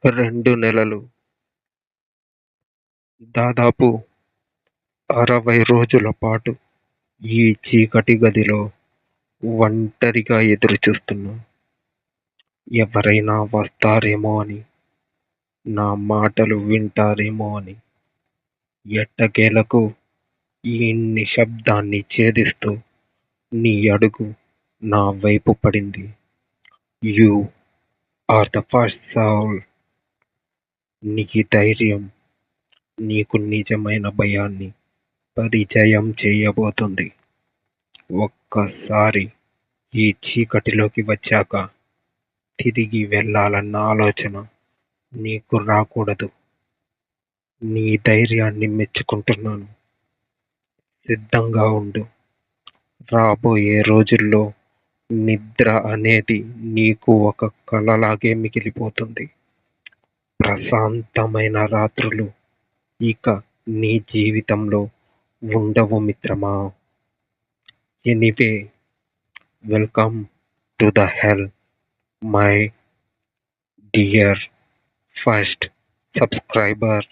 2 నెలలు. దాదాపు 60 రోజుల పాటు ఈ చీకటి గదిలో ఒంటరిగా ఎదురుచూస్తున్నా. ఎవరైనా వస్తారేమో అని, నా మాటలు వింటారేమో అని. ఎట్టకేలకు ఈ నిశ్శబ్దాన్ని ఛేదిస్తూ నీ అడుగు నా వైపు పడింది. You are the first soul. నీ ధైర్యం నీకు నిజమైన భయాన్ని పరిచయం చేయబోతుంది. ఒక్కసారి ఈ చీకటిలోకి వచ్చాక తిరిగి వెళ్ళాలన్న ఆలోచన నీకు రాకూడదు. నీ ధైర్యాన్ని మెచ్చుకుంటున్నాను. సిద్ధంగా ఉండు. రాబోయే రోజుల్లో నిద్ర అనేది నీకు ఒక కలలాగే మిగిలిపోతుంది. ప్రశాంతమైన రాత్రులు ఇక నీ జీవితంలో ఉండవు మిత్రమా. Anyway, welcome to the hell, my dear first subscriber.